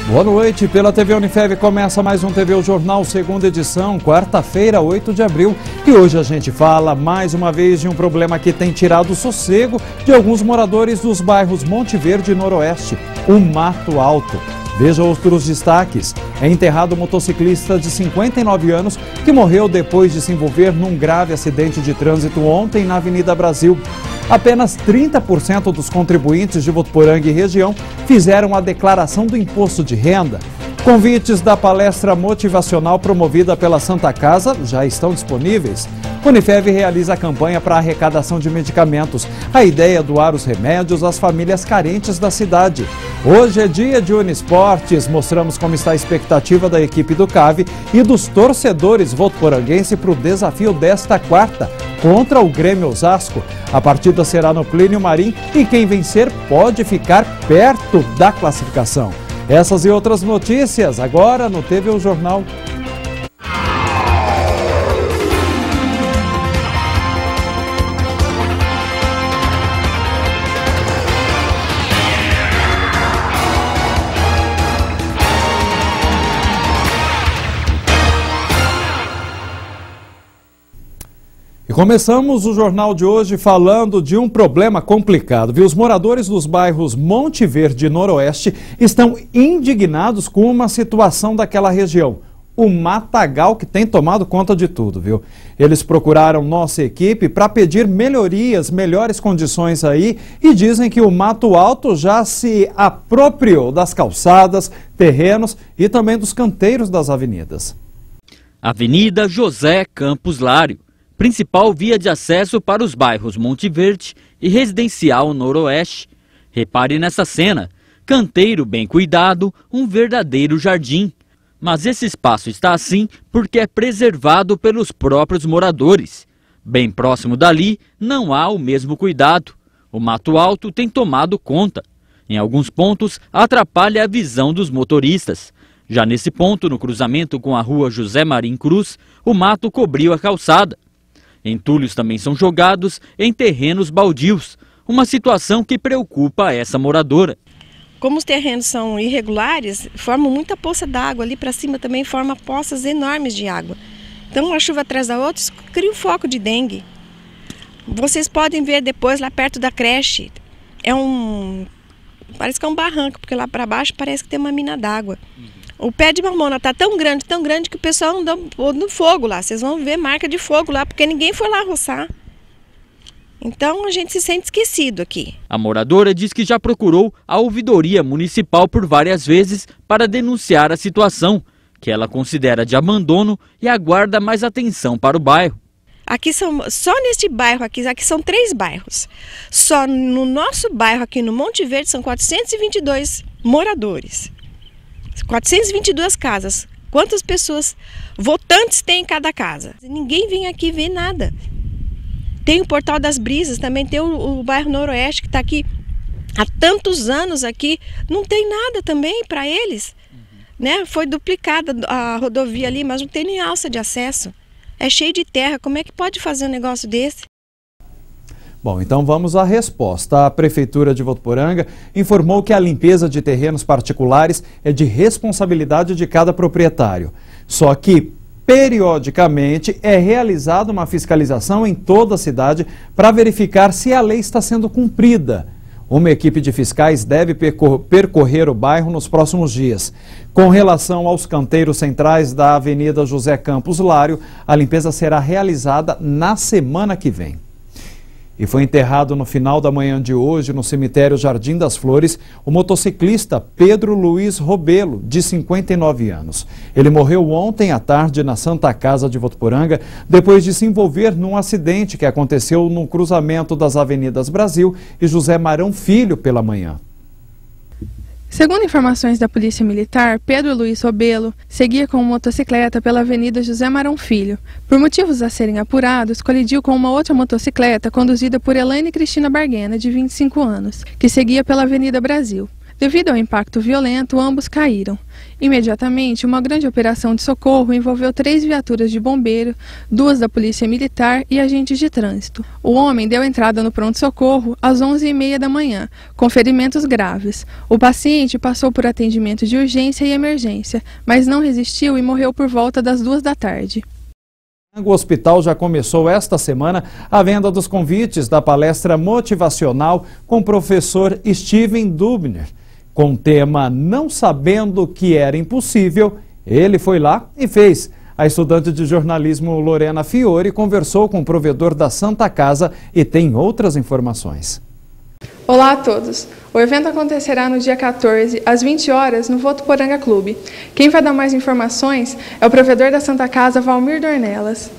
Boa noite, pela TV Unifev começa mais um TV o Jornal, segunda edição, quarta-feira, 8 de abril. E hoje a gente fala mais uma vez de um problema que tem tirado o sossego de alguns moradores dos bairros Monte Verde e Noroeste, o Mato Alto. Veja outros destaques. É enterrado um motociclista de 59 anos que morreu depois de se envolver num grave acidente de trânsito ontem na Avenida Brasil. Apenas 30% dos contribuintes de Votuporanga e região fizeram a declaração do imposto de renda. Convites da palestra motivacional promovida pela Santa Casa já estão disponíveis. Unifev realiza a campanha para arrecadação de medicamentos. A ideia é doar os remédios às famílias carentes da cidade. Hoje é dia de Uniesportes. Mostramos como está a expectativa da equipe do CAV e dos torcedores votuporanguenses para o desafio desta quarta contra o Grêmio Osasco. A partida será no Plínio Marim e quem vencer pode ficar perto da classificação. Essas e outras notícias agora no TV o Jornal. Começamos o jornal de hoje falando de um problema complicado, viu? Os moradores dos bairros Monte Verde e Noroeste estão indignados com uma situação daquela região. O matagal que tem tomado conta de tudo, viu? Eles procuraram nossa equipe para pedir melhorias, melhores condições aí e dizem que o Mato Alto já se apropriou das calçadas, terrenos e também dos canteiros das avenidas. Avenida José Campos Lário, principal via de acesso para os bairros Monte Verde e Residencial Noroeste. Repare nessa cena, canteiro bem cuidado, um verdadeiro jardim. Mas esse espaço está assim porque é preservado pelos próprios moradores. Bem próximo dali, não há o mesmo cuidado. O Mato Alto tem tomado conta. Em alguns pontos, atrapalha a visão dos motoristas. Já nesse ponto, no cruzamento com a rua José Marim Cruz, o mato cobriu a calçada. Entulhos também são jogados em terrenos baldios, uma situação que preocupa essa moradora. Como os terrenos são irregulares, formam muita poça d'água, ali para cima também forma poças enormes de água. Então, uma chuva atrás da outra, cria um foco de dengue. Vocês podem ver depois lá perto da creche, parece que é um barranco, porque lá para baixo parece que tem uma mina d'água. O pé de mamona está tão grande que o pessoal anda no fogo lá. Vocês vão ver marca de fogo lá, porque ninguém foi lá roçar. Então a gente se sente esquecido aqui. A moradora diz que já procurou a ouvidoria municipal por várias vezes para denunciar a situação, que ela considera de abandono e aguarda mais atenção para o bairro. Aqui só neste bairro aqui são 3 bairros. Só no nosso bairro aqui no Monte Verde são 422 moradores. 422 casas. Quantas pessoas votantes tem em cada casa? Ninguém vem aqui ver nada. Tem o Portal das Brisas, também tem o bairro Noroeste que está aqui há tantos anos aqui. Não tem nada também para eles. Né? Foi duplicada a rodovia ali, mas não tem nem alça de acesso. É cheio de terra, como é que pode fazer um negócio desse? Bom, então vamos à resposta. A Prefeitura de Votuporanga informou que a limpeza de terrenos particulares é de responsabilidade de cada proprietário. Só que, periodicamente, é realizada uma fiscalização em toda a cidade para verificar se a lei está sendo cumprida. Uma equipe de fiscais deve percorrer o bairro nos próximos dias. Com relação aos canteiros centrais da Avenida José Campos Lário, a limpeza será realizada na semana que vem. E foi enterrado no final da manhã de hoje, no cemitério Jardim das Flores, o motociclista Pedro Luiz Robelo, de 59 anos. Ele morreu ontem à tarde na Santa Casa de Votuporanga, depois de se envolver num acidente que aconteceu no cruzamento das Avenidas Brasil e José Marão Filho pela manhã. Segundo informações da Polícia Militar, Pedro Luiz Robelo seguia com uma motocicleta pela Avenida José Marão Filho. Por motivos a serem apurados, colidiu com uma outra motocicleta conduzida por Elaine Cristina Barguena, de 25 anos, que seguia pela Avenida Brasil. Devido ao impacto violento, ambos caíram. Imediatamente, uma grande operação de socorro envolveu 3 viaturas de bombeiro, 2 da Polícia Militar e agentes de trânsito. O homem deu entrada no pronto-socorro às 11h30 da manhã, com ferimentos graves. O paciente passou por atendimento de urgência e emergência, mas não resistiu e morreu por volta das 2 da tarde. O hospital já começou esta semana a venda dos convites da palestra motivacional com o professor Steven Dubner. Com o tema Não Sabendo que Era Impossível, ele foi lá e fez. A estudante de jornalismo Lorena Fiore conversou com o provedor da Santa Casa e tem outras informações. Olá a todos! O evento acontecerá no dia 14, às 20 horas, no Votuporanga Clube. Quem vai dar mais informações é o provedor da Santa Casa, Valmir Dornelas.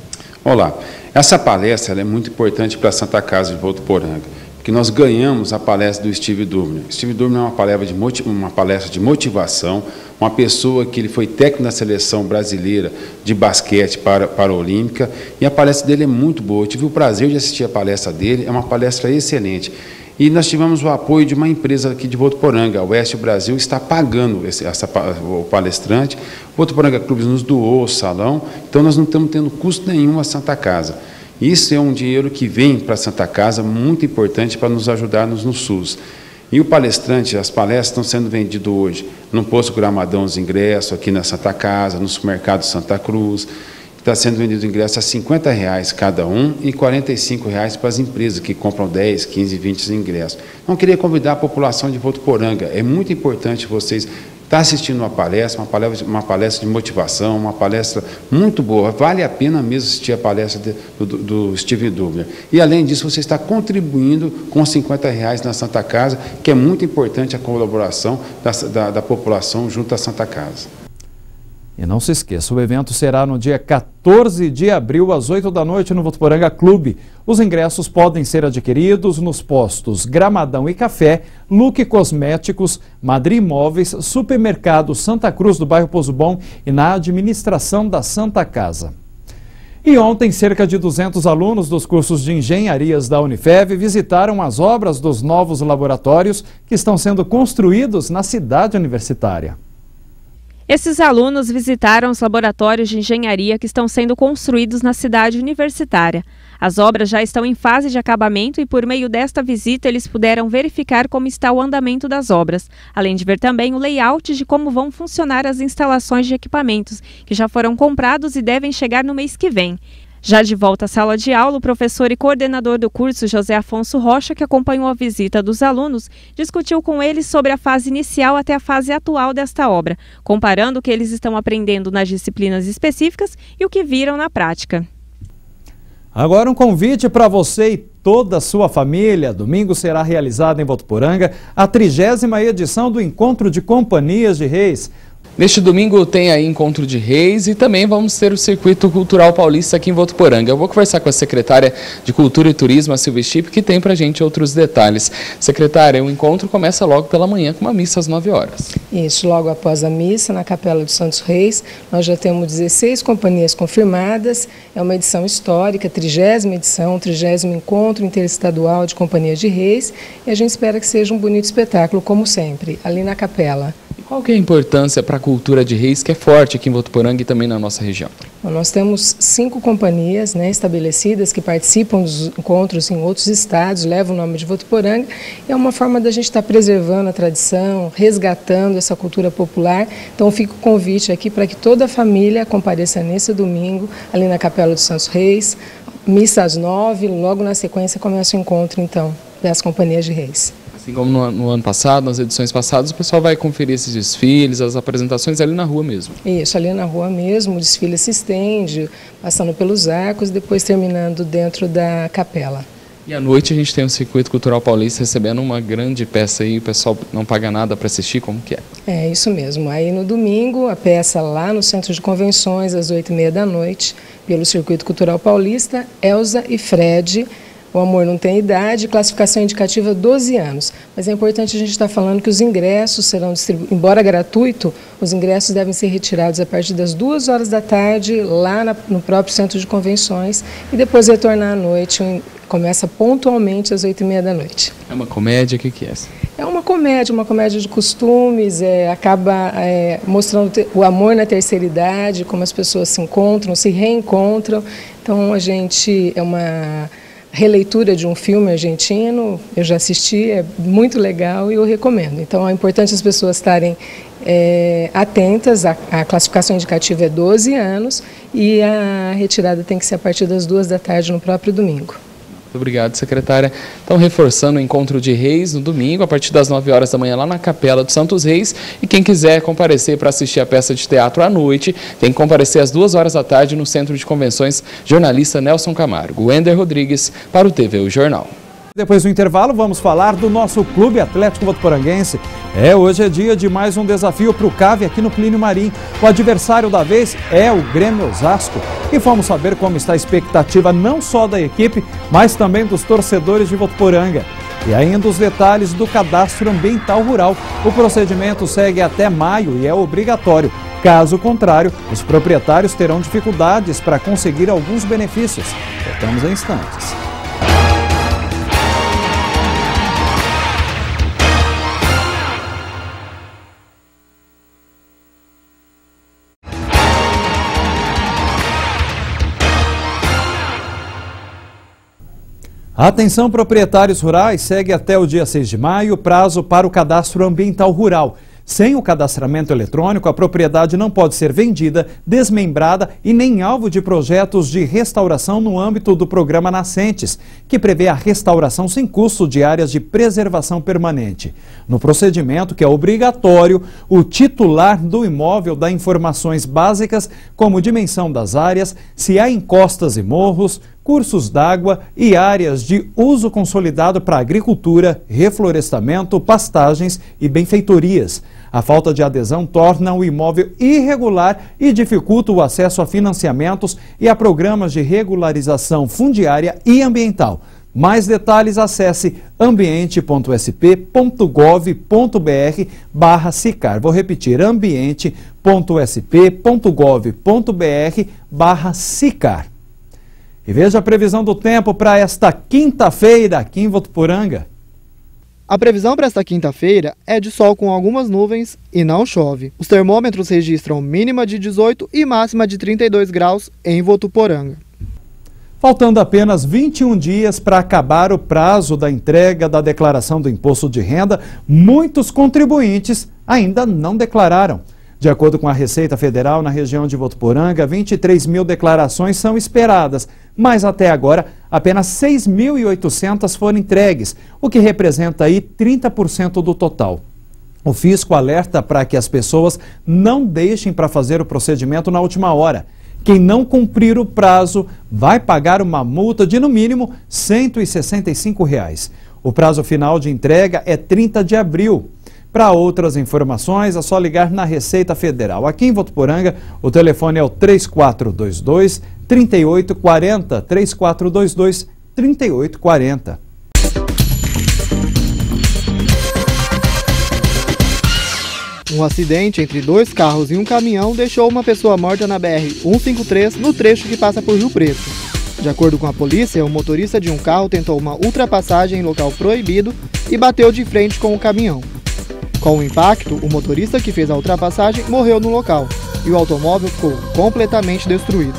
Olá, essa palestra é muito importante para a Santa Casa de Votuporanga, porque nós ganhamos a palestra do Steven Dubner. Steven Dubner é uma palestra de motivação, uma pessoa que ele foi técnico na seleção brasileira de basquete paralímpica, e a palestra dele é muito boa. Eu tive o prazer de assistir a palestra dele, é uma palestra excelente. E nós tivemos o apoio de uma empresa aqui de Votuporanga, a Oeste Brasil está pagando o palestrante. O Votuporanga Clubes nos doou o salão, então nós não estamos tendo custo nenhum a Santa Casa. Isso é um dinheiro que vem para a Santa Casa, muito importante para nos ajudar no SUS. E o palestrante, as palestras estão sendo vendidas hoje no Posto Gramadão os ingressos, aqui na Santa Casa, no Supermercado Santa Cruz. Está sendo vendido ingresso a R$50 cada um e R$45 para as empresas que compram 10, 15, 20 ingressos. Então, queria convidar a população de Votuporanga. É muito importante vocês estar assistindo uma palestra de motivação, uma palestra muito boa. Vale a pena mesmo assistir a palestra do Steven Dubner. E, além disso, você está contribuindo com R$50 na Santa Casa, que é muito importante a colaboração da população junto à Santa Casa. E não se esqueça, o evento será no dia 14 de abril, às 8 da noite, no Votuporanga Clube. Os ingressos podem ser adquiridos nos postos Gramadão e Café, Luque Cosméticos, Madri Imóveis, Supermercado Santa Cruz do bairro Pozo Bom e na administração da Santa Casa. E ontem, cerca de 200 alunos dos cursos de engenharias da Unifev visitaram as obras dos novos laboratórios que estão sendo construídos na cidade universitária. Esses alunos visitaram os laboratórios de engenharia que estão sendo construídos na cidade universitária. As obras já estão em fase de acabamento e, por meio desta visita, eles puderam verificar como está o andamento das obras, além de ver também o layout de como vão funcionar as instalações de equipamentos, que já foram comprados e devem chegar no mês que vem. Já de volta à sala de aula, o professor e coordenador do curso, José Afonso Rocha, que acompanhou a visita dos alunos, discutiu com eles sobre a fase inicial até a fase atual desta obra, comparando o que eles estão aprendendo nas disciplinas específicas e o que viram na prática. Agora um convite para você e toda a sua família. Domingo será realizada em Votuporanga a 30ª edição do Encontro de Companhias de Reis. Neste domingo tem aí Encontro de Reis e também vamos ter o Circuito Cultural Paulista aqui em Votuporanga. Eu vou conversar com a secretária de Cultura e Turismo, a Silvia Stipe, que tem pra gente outros detalhes. Secretária, o encontro começa logo pela manhã com uma missa às 9 horas. Isso, logo após a missa, na Capela dos Santos Reis, nós já temos 16 companhias confirmadas. É uma edição histórica, 30ª edição, 30º Encontro Interestadual de Companhias de Reis. E a gente espera que seja um bonito espetáculo, como sempre, ali na capela. Qual que é a importância para a cultura de reis, que é forte aqui em Votuporanga e também na nossa região? Bom, nós temos 5 companhias, estabelecidas que participam dos encontros em outros estados, levam o nome de Votuporanga. É uma forma da gente estar preservando a tradição, resgatando essa cultura popular. Então fica o convite aqui para que toda a família compareça nesse domingo, ali na Capela dos Santos Reis, missa às 9, logo na sequência começa o encontro então das companhias de reis. Assim como no ano passado, nas edições passadas, o pessoal vai conferir esses desfiles, as apresentações ali na rua mesmo. Isso, ali na rua mesmo, o desfile se estende, passando pelos arcos, depois terminando dentro da capela. E à noite a gente tem o Circuito Cultural Paulista recebendo uma grande peça aí, o pessoal não paga nada para assistir, como que é? É, isso mesmo. Aí no domingo, a peça lá no Centro de Convenções, às 8h30 da noite, pelo Circuito Cultural Paulista, Elza e Fred. O Amor Não Tem Idade, classificação indicativa 12 anos. Mas é importante a gente estar falando que os ingressos serão distribuídos, embora gratuito, os ingressos devem ser retirados a partir das 2 horas da tarde, lá no próprio Centro de Convenções, e depois retornar à noite Começa pontualmente às 8h30 da noite. É uma comédia? O que é essa? É uma comédia de costumes, acaba mostrando o amor na terceira idade, como as pessoas se encontram, se reencontram. Então, é uma releitura de um filme argentino, eu já assisti, é muito legal e eu recomendo. Então, é importante as pessoas estarem atentas, a classificação indicativa é 12 anos e a retirada tem que ser a partir das 2 da tarde no próprio domingo. Muito obrigado, secretária. Então, reforçando o encontro de Reis no domingo, a partir das 9 horas da manhã, lá na Capela dos Santos Reis. E quem quiser comparecer para assistir a peça de teatro à noite, tem que comparecer às 2 horas da tarde no Centro de Convenções Jornalista Nelson Camargo. Wender Rodrigues, para o TV O Jornal. Depois do intervalo, vamos falar do nosso Clube Atlético Votuporanguense. Hoje é dia de mais um desafio para o CAV aqui no Plínio Marim. O adversário da vez é o Grêmio Osasco. E vamos saber como está a expectativa não só da equipe, mas também dos torcedores de Votuporanga. E ainda os detalhes do cadastro ambiental rural. O procedimento segue até maio e é obrigatório. Caso contrário, os proprietários terão dificuldades para conseguir alguns benefícios. Voltamos em instantes. Atenção, proprietários rurais, segue até o dia 6 de maio o prazo para o cadastro ambiental rural. Sem o cadastramento eletrônico, a propriedade não pode ser vendida, desmembrada e nem alvo de projetos de restauração no âmbito do programa Nascentes, que prevê a restauração sem custo de áreas de preservação permanente. No procedimento, que é obrigatório, o titular do imóvel dá informações básicas como dimensão das áreas, se há encostas e morros, cursos d'água e áreas de uso consolidado para agricultura, reflorestamento, pastagens e benfeitorias. A falta de adesão torna o imóvel irregular e dificulta o acesso a financiamentos e a programas de regularização fundiária e ambiental. Mais detalhes, acesse ambiente.sp.gov.br/SICAR. Vou repetir, ambiente.sp.gov.br/SICAR. E veja a previsão do tempo para esta quinta-feira aqui em Votuporanga. A previsão para esta quinta-feira é de sol com algumas nuvens e não chove. Os termômetros registram mínima de 18 e máxima de 32 graus em Votuporanga. Faltando apenas 21 dias para acabar o prazo da entrega da declaração do imposto de renda, muitos contribuintes ainda não declararam. De acordo com a Receita Federal, na região de Votuporanga, 23 mil declarações são esperadas, mas até agora apenas 6.800 foram entregues, o que representa aí 30% do total. O fisco alerta para que as pessoas não deixem para fazer o procedimento na última hora. Quem não cumprir o prazo vai pagar uma multa de no mínimo R$ 165. O prazo final de entrega é 30 de abril. Para outras informações, é só ligar na Receita Federal. Aqui em Votuporanga, o telefone é o 3422-3840, 3422-3840. Um acidente entre 2 carros e um caminhão deixou uma pessoa morta na BR-153, no trecho que passa por Rio Preto. De acordo com a polícia, o motorista de um carro tentou uma ultrapassagem em local proibido e bateu de frente com o caminhão. Com o impacto, o motorista que fez a ultrapassagem morreu no local e o automóvel ficou completamente destruído.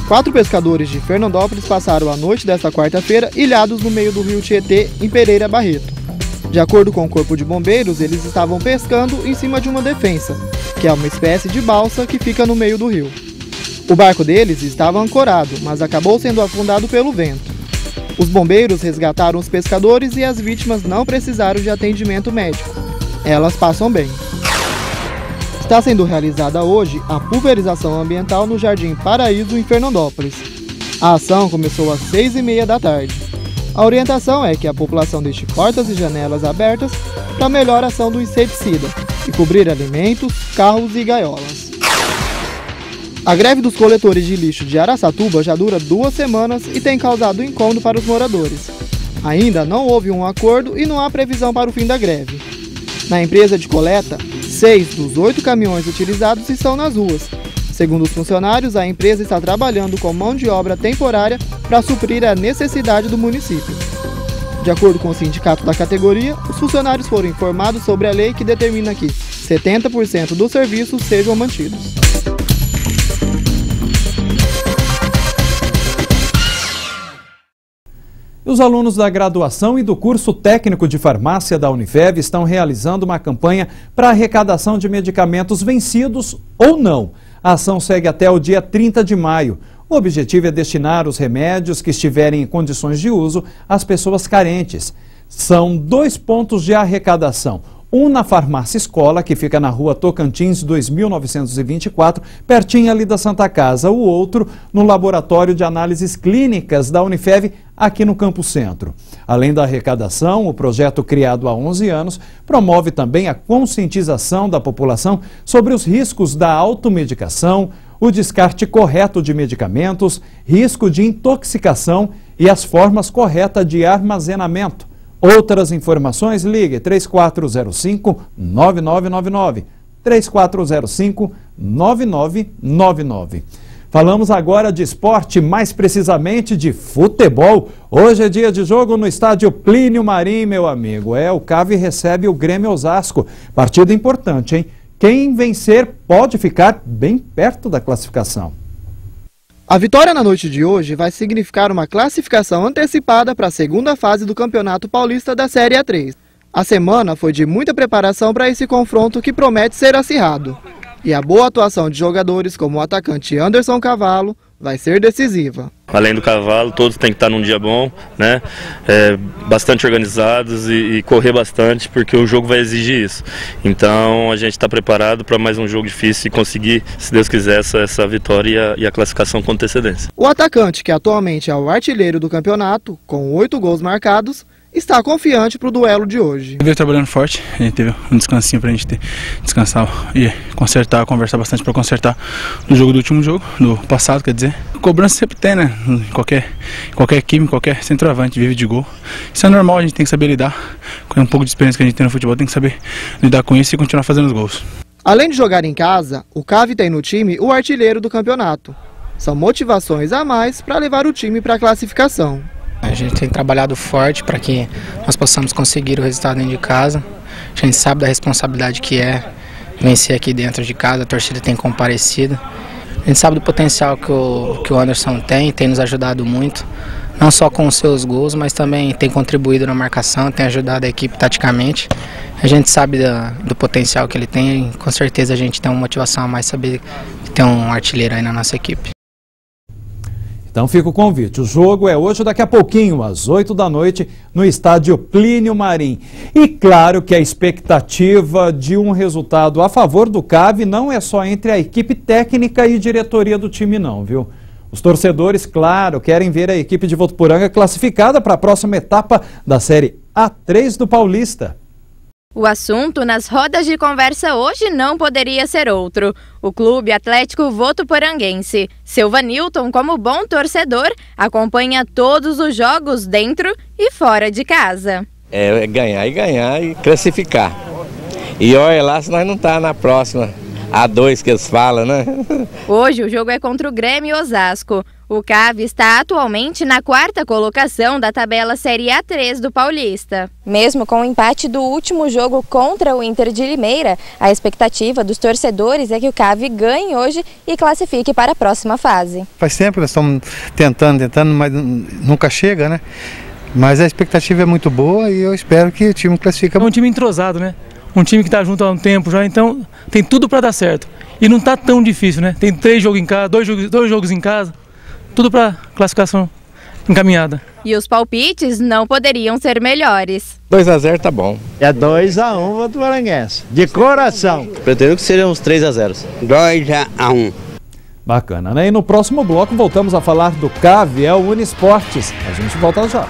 4 pescadores de Fernandópolis passaram a noite desta quarta-feira ilhados no meio do rio Tietê, em Pereira Barreto. De acordo com o Corpo de Bombeiros, eles estavam pescando em cima de uma defensa, que é uma espécie de balsa que fica no meio do rio. O barco deles estava ancorado, mas acabou sendo afundado pelo vento. Os bombeiros resgataram os pescadores e as vítimas não precisaram de atendimento médico. Elas passam bem. Está sendo realizada hoje a pulverização ambiental no Jardim Paraíso, em Fernandópolis. A ação começou às 6h30 da tarde. A orientação é que a população deixe portas e janelas abertas para melhor ação do inseticida e cobrir alimentos, carros e gaiolas. A greve dos coletores de lixo de Araçatuba já dura 2 semanas e tem causado incômodo para os moradores. Ainda não houve um acordo e não há previsão para o fim da greve. Na empresa de coleta, 6 dos 8 caminhões utilizados estão nas ruas, Segundo os funcionários, a empresa está trabalhando com mão de obra temporária para suprir a necessidade do município. De acordo com o sindicato da categoria, os funcionários foram informados sobre a lei que determina que 70% dos serviços sejam mantidos. Os alunos da graduação e do curso técnico de farmácia da Unifev estão realizando uma campanha para arrecadação de medicamentos vencidos ou não. A ação segue até o dia 30 de maio. O objetivo é destinar os remédios que estiverem em condições de uso às pessoas carentes. São 2 pontos de arrecadação. Um na farmácia escola, que fica na rua Tocantins 2924, pertinho ali da Santa Casa. O outro no laboratório de análises clínicas da Unifev, aqui no Campo Centro. Além da arrecadação, o projeto, criado há 11 anos, promove também a conscientização da população sobre os riscos da automedicação, o descarte correto de medicamentos, risco de intoxicação e as formas corretas de armazenamento. Outras informações, ligue 3405-9999, 3405-9999. Falamos agora de esporte, mais precisamente de futebol. Hoje é dia de jogo no estádio Plínio Marim, meu amigo. O CAV recebe o Grêmio Osasco. Partida importante, hein? Quem vencer pode ficar bem perto da classificação. A vitória na noite de hoje vai significar uma classificação antecipada para a segunda fase do Campeonato Paulista da Série A3. A semana foi de muita preparação para esse confronto que promete ser acirrado. E a boa atuação de jogadores como o atacante Anderson Cavalo vai ser decisiva. Além do Cavalo, todos têm que estar num dia bom, né? Bastante organizados e correr bastante, porque o jogo vai exigir isso. Então a gente está preparado para mais um jogo difícil e conseguir, se Deus quiser, essa vitória e a classificação com antecedência. O atacante, que atualmente é o artilheiro do campeonato, com 8 gols marcados, está confiante para o duelo de hoje. Veio trabalhando forte, a gente teve um descansinho para a gente descansar e consertar, conversar bastante para consertar do jogo do último jogo, do passado, quer dizer. Cobrança sempre tem, né? Qualquer equipe, qualquer centroavante vive de gol. Isso é normal, a gente tem que saber lidar. Com um pouco de experiência que a gente tem no futebol, tem que saber lidar com isso e continuar fazendo os gols. Além de jogar em casa, o CAV tem no time o artilheiro do campeonato. São motivações a mais para levar o time para a classificação. A gente tem trabalhado forte para que nós possamos conseguir o resultado dentro de casa. A gente sabe da responsabilidade que é vencer aqui dentro de casa, a torcida tem comparecido. A gente sabe do potencial que o Anderson tem nos ajudado muito, não só com os seus gols, mas também tem contribuído na marcação, tem ajudado a equipe taticamente. A gente sabe do potencial que ele tem e com certeza a gente tem uma motivação a mais saber que tem um artilheiro aí na nossa equipe. Então fica o convite. O jogo é hoje, daqui a pouquinho, às 8 da noite, no estádio Plínio Marim. E claro que a expectativa de um resultado a favor do CAV não é só entre a equipe técnica e diretoria do time não, viu? Os torcedores, claro, querem ver a equipe de Votuporanga classificada para a próxima etapa da Série A3 do Paulista. O assunto nas rodas de conversa hoje não poderia ser outro. O Clube Atlético Votuporanguense. Seu Vanilton, como bom torcedor, acompanha todos os jogos dentro e fora de casa. É ganhar e classificar. E olha lá se nós não tá na próxima A2 que eles falam, né? Hoje o jogo é contra o Grêmio Osasco. O CAV está atualmente na 4ª colocação da tabela Série A3 do Paulista. Mesmo com o empate do último jogo contra o Inter de Limeira, a expectativa dos torcedores é que o CAV ganhe hoje e classifique para a próxima fase. Faz tempo que nós estamos tentando, mas nunca chega, né? Mas a expectativa é muito boa e eu espero que o time classifique. É um time entrosado, né? Um time que está junto há um tempo já, então tem tudo para dar certo. E não está tão difícil, né? Tem 3 jogos em casa, 2 jogos em casa. Tudo para classificação encaminhada. E os palpites não poderiam ser melhores. 2-0 tá bom. É 2-1 Votuporanguense, de coração. Pretendo que sejam uns 3-0. 2-1. Bacana, né? E no próximo bloco voltamos a falar do CAV, o Uniesportes. A gente volta já.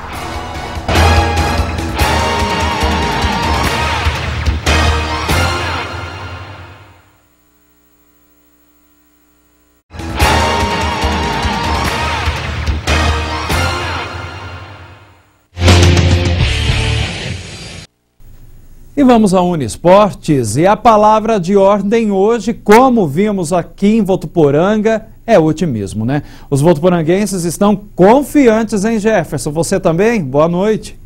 E vamos a Uniesportes, e a palavra de ordem hoje, como vimos aqui em Votuporanga, é otimismo, né? Os votuporanguenses estão confiantes em Jefferson. Você também? Boa noite.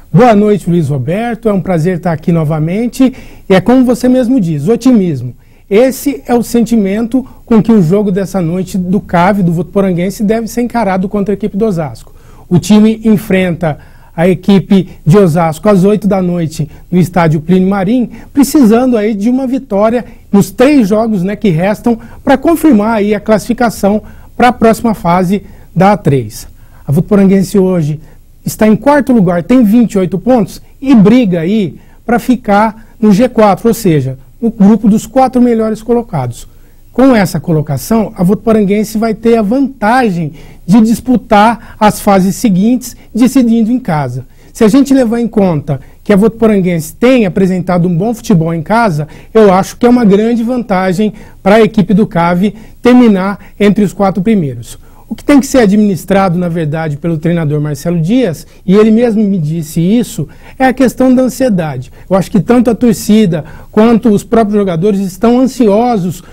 Boa noite, Luiz Roberto. É um prazer estar aqui novamente. E é como você mesmo diz, otimismo. Esse é o sentimento com que o jogo dessa noite do CAV, do Votuporanguense, deve ser encarado contra a equipe do Osasco. O time enfrenta a equipe de Osasco às 8 da noite no estádio Plínio Marim, precisando aí de uma vitória nos 3 jogos, né, que restam para confirmar aí a classificação para a próxima fase da A3. A Votuporanguense hoje está em 4º lugar, tem 28 pontos e briga aí para ficar no G4, ou seja, no grupo dos 4 melhores colocados. Com essa colocação, a Votuporanguense vai ter a vantagem de disputar as fases seguintes, decidindo em casa. Se a gente levar em conta que a Votuporanguense tem apresentado um bom futebol em casa, eu acho que é uma grande vantagem para a equipe do CAV terminar entre os 4 primeiros. O que tem que ser administrado, na verdade, pelo treinador Marcelo Dias, e ele mesmo me disse isso, é a questão da ansiedade. Eu acho que tanto a torcida quanto os próprios jogadores estão ansiosos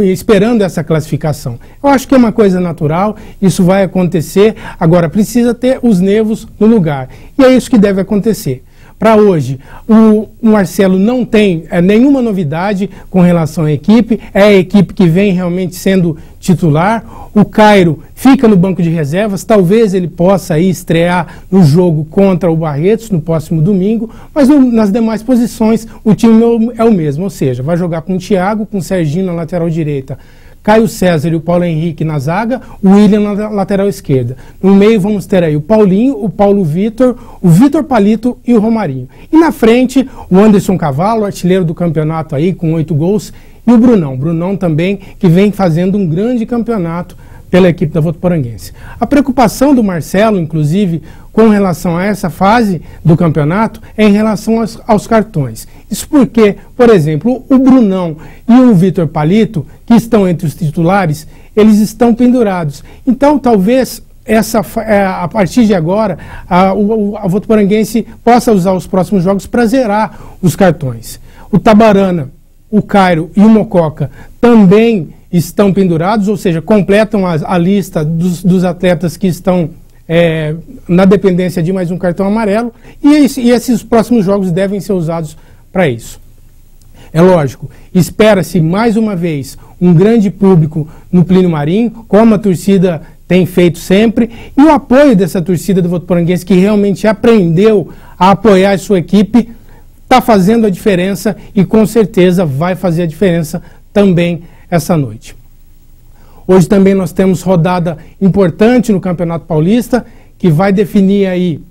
esperando essa classificação. Eu acho que é uma coisa natural, isso vai acontecer, agora precisa ter os nervos no lugar. E é isso que deve acontecer. Para hoje, o Marcelo não tem nenhuma novidade com relação à equipe, é a equipe que vem realmente sendo titular. O Cairo fica no banco de reservas, talvez ele possa aí estrear no jogo contra o Barretos no próximo domingo, mas nas demais posições o time é o mesmo, ou seja, vai jogar com o Thiago, com o Serginho na lateral direita, Caio César e o Paulo Henrique na zaga, o William na lateral esquerda. No meio vamos ter aí o Paulinho, o Paulo Vitor, o Vitor Palito e o Romarinho. E na frente, o Anderson Cavalo, artilheiro do campeonato aí, com 8 gols, e o Brunão. Brunão também, que vem fazendo um grande campeonato pela equipe da Votuporanguense. A preocupação do Marcelo, inclusive, com relação a essa fase do campeonato, é em relação aos cartões. Isso porque, por exemplo, o Brunão e o Vitor Palito, que estão entre os titulares, eles estão pendurados. Então, talvez, a partir de agora, a Votuporanguense possa usar os próximos jogos para zerar os cartões. O Tabarana, o Cairo e o Mococa também estão pendurados, ou seja, completam a lista dos atletas que estão na dependência de mais um cartão amarelo, e esses próximos jogos devem ser usados para isso. É lógico, espera-se mais uma vez um grande público no Plínio Marim, como a torcida tem feito sempre, e o apoio dessa torcida do Votuporanguense, que realmente aprendeu a apoiar a sua equipe, está fazendo a diferença e com certeza vai fazer a diferença também essa noite. Hoje também nós temos rodada importante no Campeonato Paulista, que vai definir aí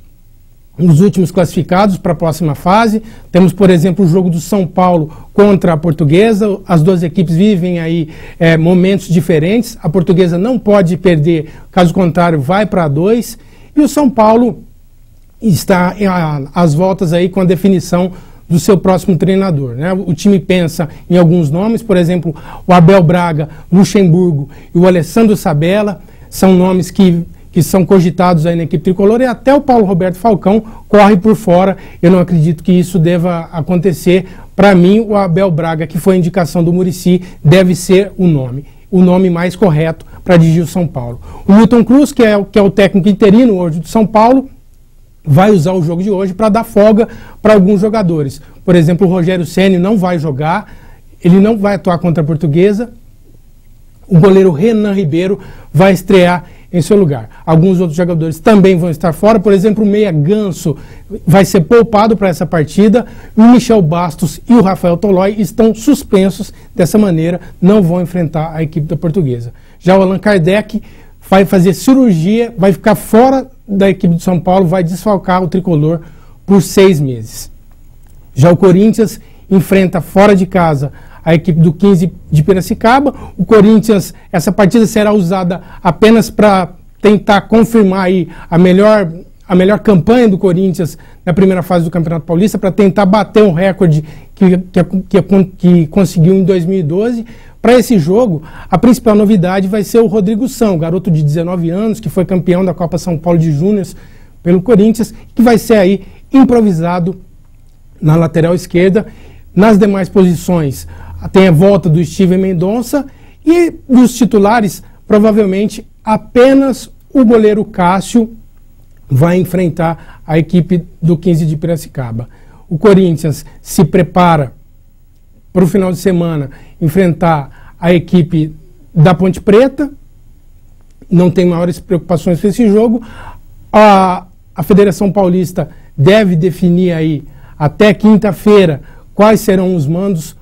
os últimos classificados para a próxima fase. Temos, por exemplo, o jogo do São Paulo contra a Portuguesa. As duas equipes vivem aí momentos diferentes. A Portuguesa não pode perder, caso contrário, vai para A2. E o São Paulo está às voltas aí com a definição do seu próximo treinador, né? O time pensa em alguns nomes, por exemplo, o Abel Braga, Luxemburgo e o Alessandro Sabella, são nomes que são cogitados aí na equipe tricolor, e até o Paulo Roberto Falcão corre por fora. Eu não acredito que isso deva acontecer. Para mim, o Abel Braga, que foi a indicação do Muricy, deve ser o nome mais correto para dirigir o São Paulo. O Milton Cruz, que é o técnico interino hoje do São Paulo, vai usar o jogo de hoje para dar folga para alguns jogadores. Por exemplo, o Rogério Ceni não vai jogar, ele não vai atuar contra a Portuguesa. O goleiro Renan Ribeiro vai estrear em seu lugar. Alguns outros jogadores também vão estar fora, por exemplo, o Meia Ganso vai ser poupado para essa partida, o Michel Bastos e o Rafael Tolói estão suspensos, dessa maneira não vão enfrentar a equipe da Portuguesa. Já o Allan Kardec vai fazer cirurgia, vai ficar fora da equipe de São Paulo, vai desfalcar o tricolor por 6 meses. Já o Corinthians enfrenta fora de casa a equipe do 15 de Piracicaba. O Corinthians, essa partida será usada apenas para tentar confirmar aí a melhor campanha do Corinthians na primeira fase do Campeonato Paulista, para tentar bater um recorde que conseguiu em 2012. Para esse jogo, a principal novidade vai ser o Rodrigo São, garoto de 19 anos, que foi campeão da Copa São Paulo de Júniors pelo Corinthians, que vai ser aí improvisado na lateral esquerda. Nas demais posições tem a volta do Steven Mendonça e dos titulares, provavelmente apenas o goleiro Cássio vai enfrentar a equipe do 15 de Piracicaba. O Corinthians se prepara para o final de semana enfrentar a equipe da Ponte Preta, não tem maiores preocupações com esse jogo. A Federação Paulista deve definir aí até quinta-feira quais serão os mandos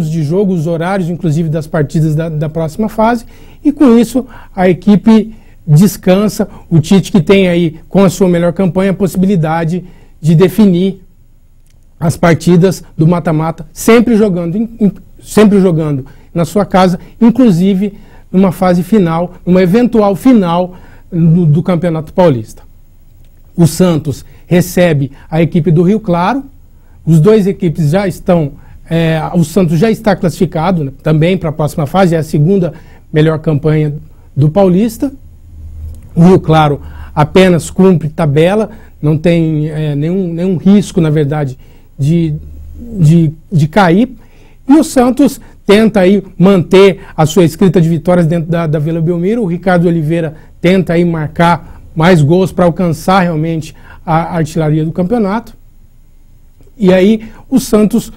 de jogo, os horários, inclusive, das partidas da próxima fase, e com isso a equipe descansa. O Tite, que tem aí, com a sua melhor campanha, a possibilidade de definir as partidas do mata-mata, sempre jogando na sua casa, inclusive numa fase final, numa eventual final do Campeonato Paulista. O Santos recebe a equipe do Rio Claro, os dois equipes já estão, o Santos já está classificado, né, também para a próxima fase, é a segunda melhor campanha do Paulista. O Rio Claro apenas cumpre tabela, não tem nenhum risco, na verdade, de cair. E o Santos tenta aí manter a sua escrita de vitórias dentro da Vila Belmiro. O Ricardo Oliveira tenta aí marcar mais gols para alcançar realmente a artilharia do campeonato. E aí o Santos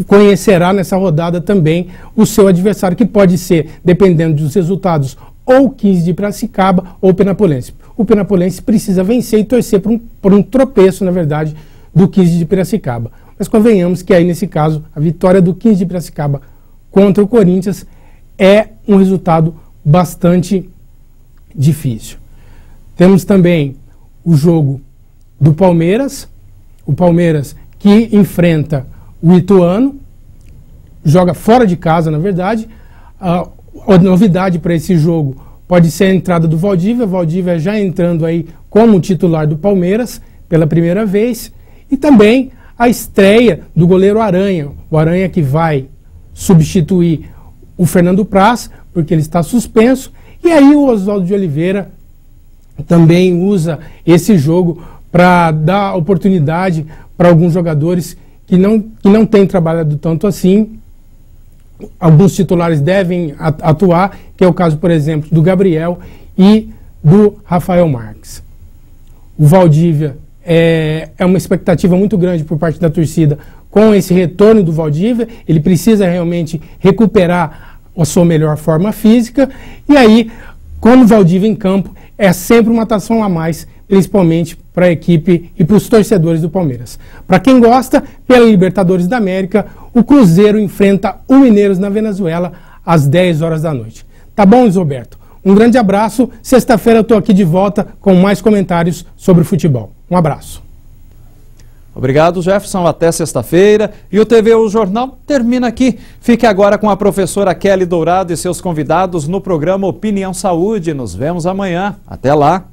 conhecerá nessa rodada também o seu adversário, que pode ser, dependendo dos resultados, ou 15 de Piracicaba ou Penapolense. O Penapolense precisa vencer e torcer por um tropeço, na verdade, do 15 de Piracicaba. Mas convenhamos que aí, nesse caso, a vitória do 15 de Piracicaba contra o Corinthians é um resultado bastante difícil. Temos também o jogo do Palmeiras, o Palmeiras que enfrenta o Ituano, joga fora de casa, na verdade. A novidade para esse jogo pode ser a entrada do Valdívia. Valdívia já entrando aí como titular do Palmeiras pela primeira vez. E também a estreia do goleiro Aranha. O Aranha que vai substituir o Fernando Praz, porque ele está suspenso. E aí o Oswaldo de Oliveira também usa esse jogo para dar oportunidade para alguns jogadores que não têm trabalhado tanto assim. Alguns titulares devem atuar, que é o caso, por exemplo, do Gabriel e do Rafael Marques. O Valdívia é uma expectativa muito grande por parte da torcida com esse retorno do Valdívia. Ele precisa realmente recuperar a sua melhor forma física. E aí, quando o Valdívia em campo, é sempre uma atração a mais, principalmente para a equipe e para os torcedores do Palmeiras. Para quem gosta, pela Libertadores da América, o Cruzeiro enfrenta o Mineiros na Venezuela às 10 horas da noite. Tá bom, Luiz Roberto? Um grande abraço. Sexta-feira eu estou aqui de volta com mais comentários sobre futebol. Um abraço. Obrigado, Jefferson. Até sexta-feira. E o TVU Jornal termina aqui. Fique agora com a professora Kelly Dourado e seus convidados no programa Opinião Saúde. Nos vemos amanhã. Até lá.